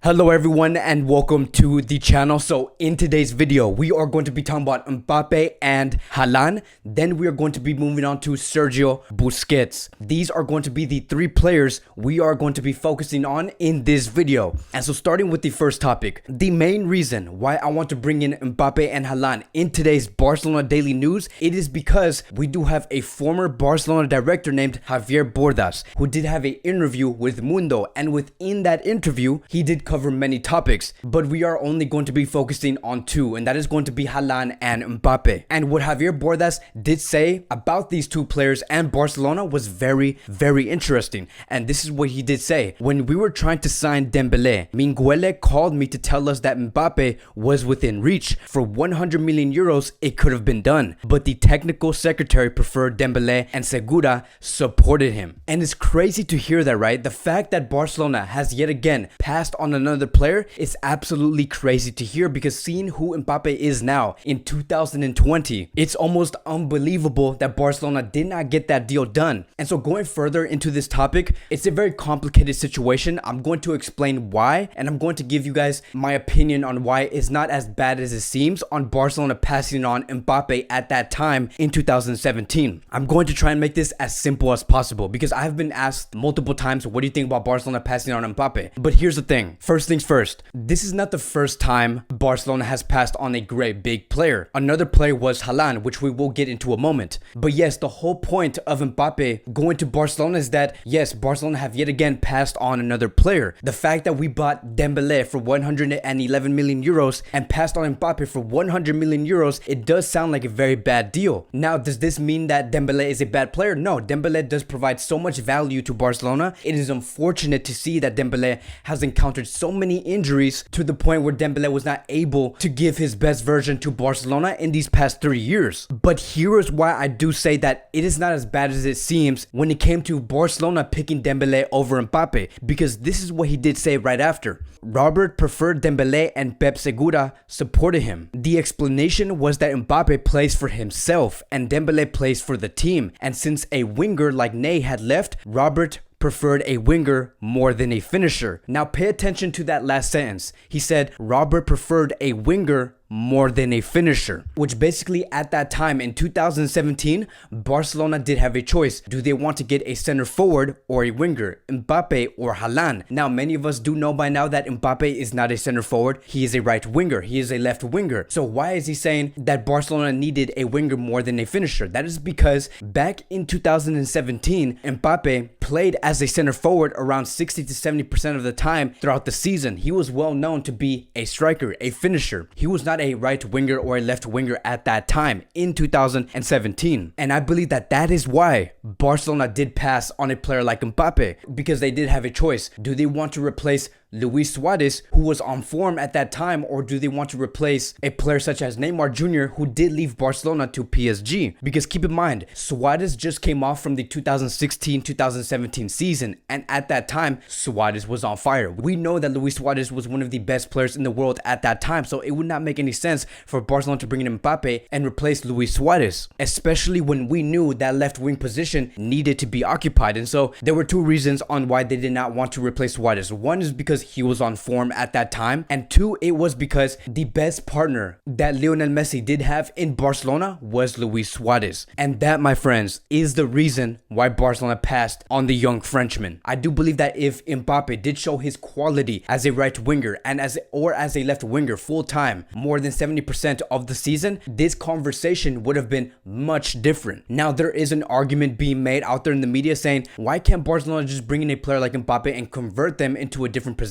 Hello everyone and welcome to the channel. So in today's video, we are going to be talking about Mbappe and Halan. Then we are going to be moving on to Sergio Busquets. These are going to be the three players we are going to be focusing on in this video. And so starting with the first topic, the main reason why I want to bring in Mbappe and Halan in today's Barcelona daily news, it is because we do have a former Barcelona director named Javier Bordas, who did have an interview with Mundo, and within that interview, he did cover many topics, but we are only going to be focusing on two, and that is going to be Halan and Mbappe. And what Javier Bordas did say about these two players and Barcelona was very interesting. And this is what he did say. When we were trying to sign Dembélé, Minguele called me to tell us that Mbappe was within reach. For 100 million euros, it could have been done, but the technical secretary preferred Dembélé and Segura supported him. And it's crazy to hear that, right? The fact that Barcelona has yet again passed on another player is absolutely crazy to hear, because seeing who Mbappe is now in 2020, it's almost unbelievable that Barcelona did not get that deal done. And so going further into this topic, it's a very complicated situation. I'm going to explain why, and I'm going to give you guys my opinion on why it's not as bad as it seems on Barcelona passing on Mbappe at that time in 2017. I'm going to try and make this as simple as possible, because I've been asked multiple times, what do you think about Barcelona passing on Mbappe? But here's the thing. First things first, this is not the first time Barcelona has passed on a great big player. Another player was Halan, which we will get into a moment. But yes, the whole point of Mbappe going to Barcelona is that, yes, Barcelona have yet again passed on another player. The fact that we bought Dembélé for 111 million euros and passed on Mbappe for 100 million euros, it does sound like a very bad deal. Now, does this mean that Dembélé is a bad player? No, Dembélé does provide so much value to Barcelona. It is unfortunate to see that Dembélé has encountered so many injuries to the point where Dembélé was not able to give his best version to Barcelona in these past 3 years. But here is why I do say that it is not as bad as it seems when it came to Barcelona picking Dembélé over Mbappe, because this is what he did say right after. Robert preferred Dembélé and Pep Segura supported him. The explanation was that Mbappe plays for himself and Dembélé plays for the team, and since a winger like Ney had left, Robert preferred a winger more than a finisher. Now pay attention to that last sentence. He said Robert preferred a winger more than a finisher, which basically at that time in 2017, Barcelona did have a choice. Do they want to get a center forward or a winger, Mbappe or Halan? Now, many of us do know by now that Mbappe is not a center forward. He is a right winger. He is a left winger. So why is he saying that Barcelona needed a winger more than a finisher? That is because back in 2017, Mbappe played as a center forward around 60 to 70% of the time throughout the season. He was well known to be a striker, a finisher. He was not a right winger or a left winger at that time in 2017. And I believe that that is why Barcelona did pass on a player like Mbappe, because they did have a choice. Do they want to replace Luis Suarez, who was on form at that time, or do they want to replace a player such as Neymar Jr., who did leave Barcelona to PSG? Because keep in mind, Suarez just came off from the 2016-2017 season, and at that time, Suarez was on fire. We know that Luis Suarez was one of the best players in the world at that time, so it would not make any sense for Barcelona to bring in Mbappe and replace Luis Suarez, especially when we knew that left wing position needed to be occupied. And so there were two reasons on why they did not want to replace Suarez. One is because he was on form at that time, and two, it was because the best partner that Lionel Messi did have in Barcelona was Luis Suarez. And that, my friends, is the reason why Barcelona passed on the young Frenchman. I do believe that if Mbappe did show his quality as a right winger and as a left winger full time more than 70% of the season, this conversation would have been much different. Now, there is an argument being made out there in the media saying, why can't Barcelona just bring in a player like Mbappe and convert them into a different position?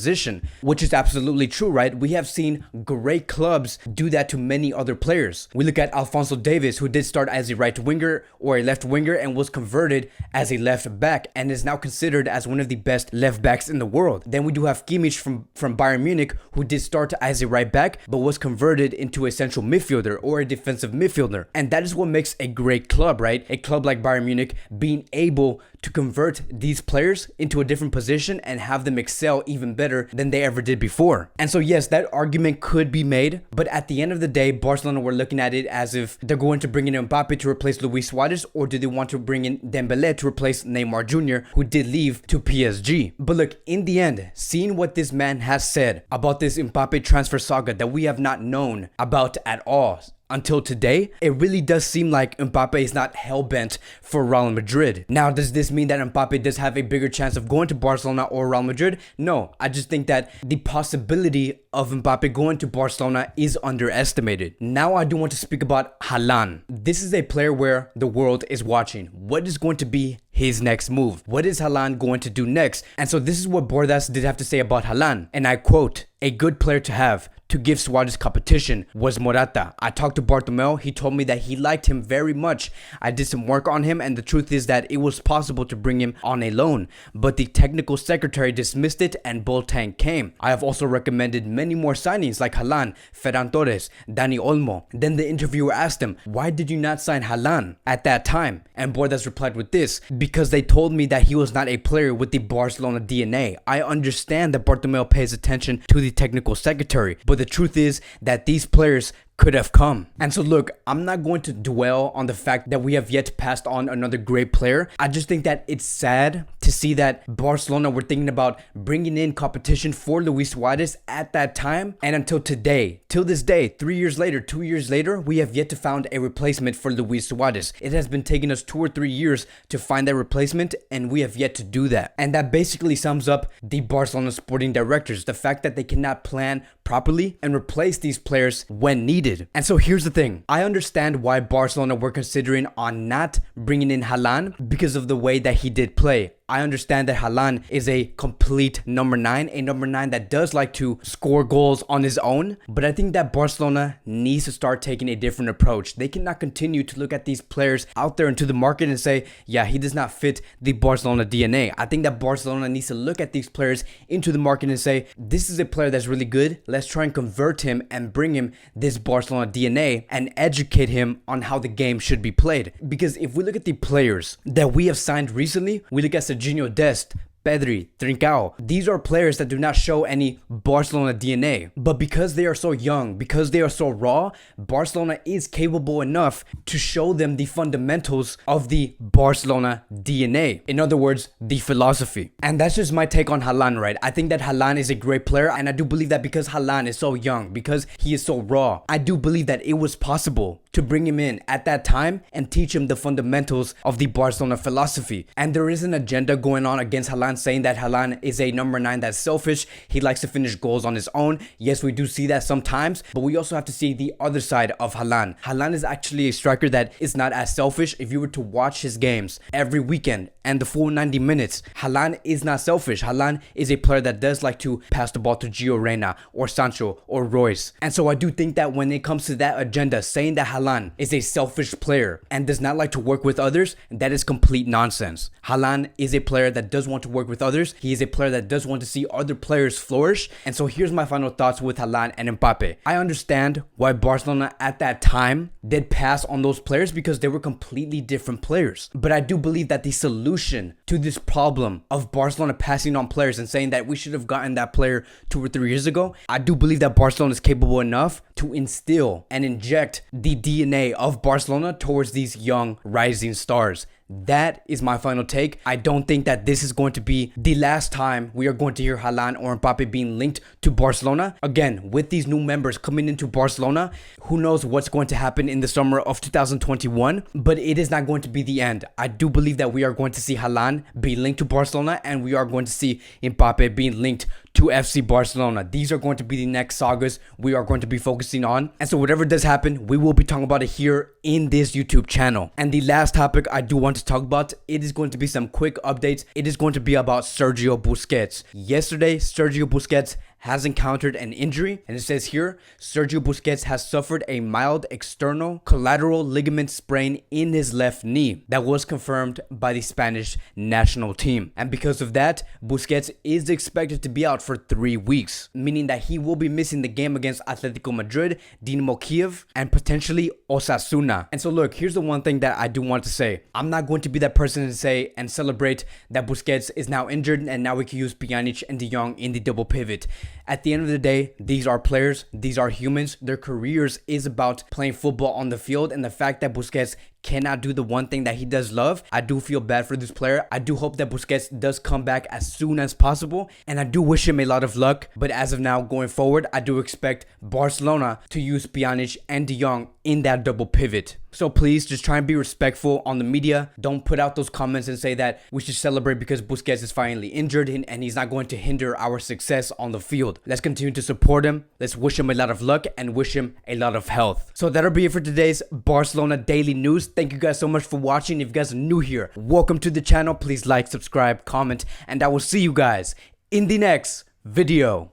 Which is absolutely true, right? We have seen great clubs do that to many other players. We look at Alphonso Davies, who did start as a right winger or a left winger and was converted as a left back and is now considered as one of the best left backs in the world. Then we do have Kimmich from Bayern Munich, who did start as a right back but was converted into a central midfielder or a defensive midfielder. And that is what makes a great club, right? A club like Bayern Munich being able to convert these players into a different position and have them excel even better better than they ever did before. And so yes, that argument could be made, but at the end of the day, Barcelona were looking at it as if they're going to bring in Mbappe to replace Luis Suarez, or do they want to bring in Dembélé to replace Neymar Jr., who did leave to PSG. But look, in the end, seeing what this man has said about this Mbappe transfer saga that we have not known about at all until today, it really does seem like Mbappe is not hell-bent for Real Madrid. Now, does this mean that Mbappe does have a bigger chance of going to Barcelona or Real Madrid? No, I just think that the possibility of Mbappe going to Barcelona is underestimated. Now, I do want to speak about Halan. This is a player where the world is watching. What is going to be his next move? What is Halan going to do next? And so this is what Bordas did have to say about Halan. And I quote, "A good player to have to give Suarez competition was Morata. I talked to Bartomeu. He told me that he liked him very much. I did some work on him, and the truth is that it was possible to bring him on a loan, but the technical secretary dismissed it and Boateng came. I have also recommended many more signings like Halan, Ferran Torres, Dani Olmo." Then the interviewer asked him, "Why did you not sign Halan at that time?" And Bordas replied with this, "Because they told me that he was not a player with the Barcelona DNA. I understand that Bartomeu pays attention to the technical secretary, but the truth is that these players could have come." And so look, I'm not going to dwell on the fact that we have yet passed on another great player. I just think that it's sad to see that Barcelona were thinking about bringing in competition for Luis Suarez at that time, and until today, till this day, 3 years later, 2 years later, we have yet to find a replacement for Luis Suarez. It has been taking us 2 or 3 years to find that replacement, and we have yet to do that. And that basically sums up the Barcelona sporting directors, the fact that they cannot plan properly and replace these players when needed. And so here's the thing. I understand why Barcelona were considering on not bringing in Halan because of the way that he did play. I understand that Halan is a complete number 9, a number 9 that does like to score goals on his own. But I think that Barcelona needs to start taking a different approach. They cannot continue to look at these players out there into the market and say, yeah, he does not fit the Barcelona DNA. I think that Barcelona needs to look at these players into the market and say, this is a player that's really good. Let's try and convert him and bring him this Barcelona DNA and educate him on how the game should be played. Because if we look at the players that we have signed recently, we look at Sergio Dest, Pedri, Trincao. These are players that do not show any Barcelona DNA. But because they are so young, because they are so raw, Barcelona is capable enough to show them the fundamentals of the Barcelona DNA. In other words, the philosophy. And that's just my take on Halan, right? I think that Halan is a great player, and I do believe that because Halan is so young, because he is so raw, I do believe that it was possible to bring him in at that time and teach him the fundamentals of the Barcelona philosophy. And there is an agenda going on against Halan, saying that Halan is a number 9 that's selfish. He likes to finish goals on his own. Yes, we do see that sometimes, but we also have to see the other side of Halan. Halan is actually a striker that is not as selfish. If you were to watch his games every weekend and the full 90 minutes, Halan is not selfish. Halan is a player that does like to pass the ball to Gio Reyna or Sancho or Royce. And so I do think that when it comes to that agenda, saying that Halan is a selfish player and does not like to work with others, that is complete nonsense. Halan is a player that does want to work with others. He is a player that does want to see other players flourish. And so here's my final thoughts with Halan and Mbappe. I understand why Barcelona at that time did pass on those players because they were completely different players. But I do believe that the solution to this problem of Barcelona passing on players and saying that we should have gotten that player 2 or 3 years ago, I do believe that Barcelona is capable enough to instill and inject the DNA of Barcelona towards these young rising stars. That is my final take. I don't think that this is going to be the last time we are going to hear Halan or Mbappe being linked to Barcelona. Again, with these new members coming into Barcelona, who knows what's going to happen in the summer of 2021, but it is not going to be the end. I do believe that we are going to see Halan be linked to Barcelona, and we are going to see Mbappe being linked to FC Barcelona. These are going to be the next sagas we are going to be focusing on. And so whatever does happen, we will be talking about it here in this YouTube channel. And the last topic I do want to talk about, it is going to be some quick updates. It is going to be about Sergio Busquets. Yesterday, Sergio Busquets has encountered an injury, and it says here Sergio Busquets has suffered a mild external collateral ligament sprain in his left knee that was confirmed by the Spanish national team. And because of that, Busquets is expected to be out for 3 weeks, meaning that he will be missing the game against Atletico Madrid, Dinamo Kiev, and potentially Osasuna. And so look, here's the one thing that I do want to say. I'm not going to be that person to say and celebrate that Busquets is now injured and now we can use Pjanic and De Jong in the double pivot. At the end of the day, these are players, these are humans. Their careers is about playing football on the field, and the fact that Busquets cannot do the one thing that he does love, I do feel bad for this player. I do hope that Busquets does come back as soon as possible, and I do wish him a lot of luck. But as of now, going forward, I do expect Barcelona to use Pjanic and De Jong in that double pivot. So please just try and be respectful on the media. Don't put out those comments and say that we should celebrate because Busquets is finally injured and he's not going to hinder our success on the field. Let's continue to support him. Let's wish him a lot of luck and wish him a lot of health. So that'll be it for today's Barcelona Daily News. Thank you guys so much for watching. If you guys are new here, welcome to the channel. Please like, subscribe, comment, and I will see you guys in the next video.